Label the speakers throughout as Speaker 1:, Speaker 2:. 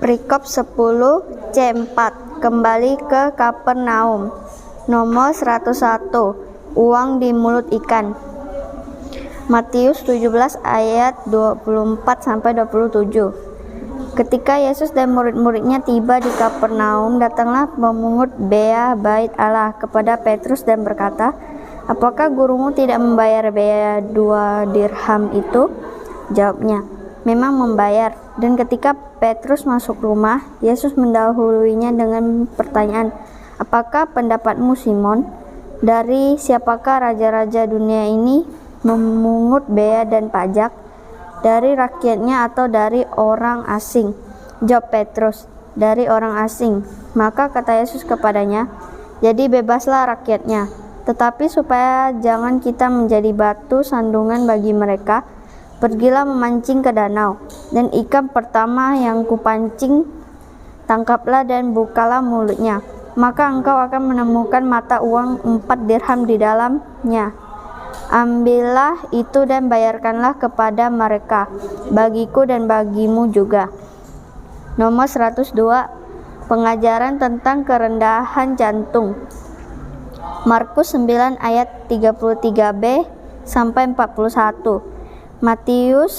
Speaker 1: Perikop 10 C4. Kembali ke Kapernaum. Nomor 101. Uang di mulut ikan. Matius 17 ayat 24-27. Ketika Yesus dan murid-muridnya tiba di Kapernaum, datanglah pemungut bea bait Allah kepada Petrus dan berkata, "Apakah gurumu tidak membayar bea 2 dirham itu?" Jawabnya, "Memang membayar." Dan ketika Petrus masuk rumah, Yesus mendahuluinya dengan pertanyaan, "Apakah pendapatmu, Simon? Dari siapakah raja-raja dunia ini memungut bea dan pajak? Dari rakyatnya atau dari orang asing?" Jawab Petrus, "Dari orang asing." Maka kata Yesus kepadanya, "Jadi bebaslah rakyatnya. Tetapi supaya jangan kita menjadi batu sandungan bagi mereka, pergilah memancing ke danau, dan ikan pertama yang kupancing, tangkaplah dan bukalah mulutnya. Maka engkau akan menemukan mata uang 4 dirham di dalamnya. Ambillah itu dan bayarkanlah kepada mereka, bagiku dan bagimu juga." Nomor 102. Pengajaran tentang kerendahan jantung. Markus 9 ayat 33b sampai 41. Matius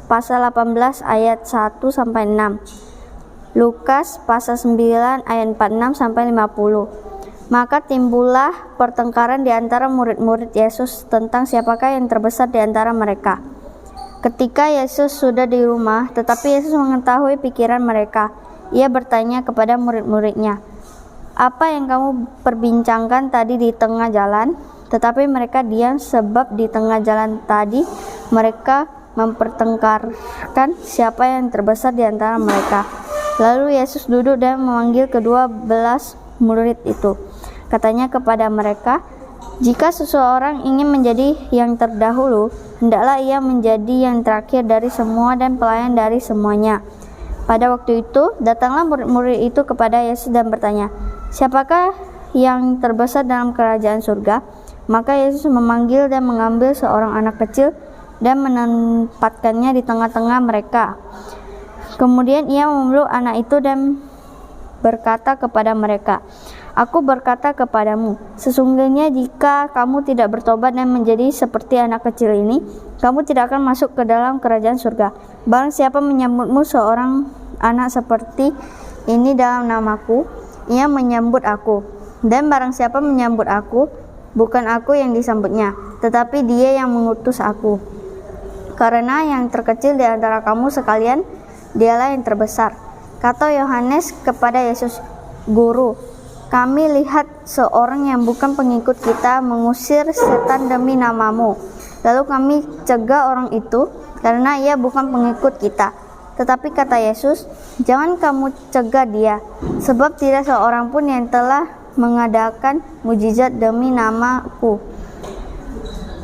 Speaker 1: pasal 18 ayat 1-6. Lukas pasal 9 ayat 46 sampai 50. Maka timbullah pertengkaran di antara murid-murid Yesus tentang siapakah yang terbesar di antara mereka. Ketika Yesus sudah di rumah, tetapi Yesus mengetahui pikiran mereka, Ia bertanya kepada murid-muridnya, "Apa yang kamu perbincangkan tadi di tengah jalan?" Tetapi mereka diam, sebab di tengah jalan tadi mereka mempertengkarkan siapa yang terbesar di antara mereka. Lalu Yesus duduk dan memanggil ke-12 murid itu. Katanya kepada mereka, "Jika seseorang ingin menjadi yang terdahulu, hendaklah ia menjadi yang terakhir dari semua dan pelayan dari semuanya." Pada waktu itu, datanglah murid-murid itu kepada Yesus dan bertanya, "Siapakah yang terbesar dalam kerajaan surga?" Maka Yesus memanggil dan mengambil seorang anak kecil dan menempatkannya di tengah-tengah mereka. Kemudian Ia memeluk anak itu dan berkata kepada mereka, "Aku berkata kepadamu, sesungguhnya jika kamu tidak bertobat dan menjadi seperti anak kecil ini, kamu tidak akan masuk ke dalam kerajaan surga. Barang siapa menyambutmu seorang anak seperti ini dalam namaku, ia menyambut aku. Dan barang siapa menyambut aku, bukan aku yang disambutnya, tetapi Dia yang mengutus aku. Karena yang terkecil di antara kamu sekalian, dialah yang terbesar." Kata Yohanes kepada Yesus, "Guru, kami lihat seorang yang bukan pengikut kita mengusir setan demi namamu. Lalu kami cegah orang itu karena ia bukan pengikut kita." Tetapi kata Yesus, "Jangan kamu cegah dia, sebab tidak seorang pun yang telah mengadakan mujizat demi namaku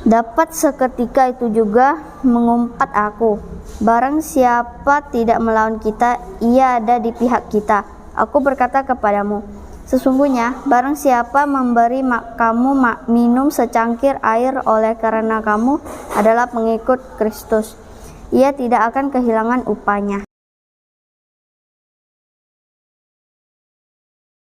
Speaker 1: dapat seketika itu juga mengumpat aku. Barang siapa tidak melawan kita, ia ada di pihak kita. Aku berkata kepadamu, sesungguhnya barang siapa memberi kamu minum secangkir air oleh karena kamu adalah pengikut Kristus, ia tidak akan kehilangan upahnya."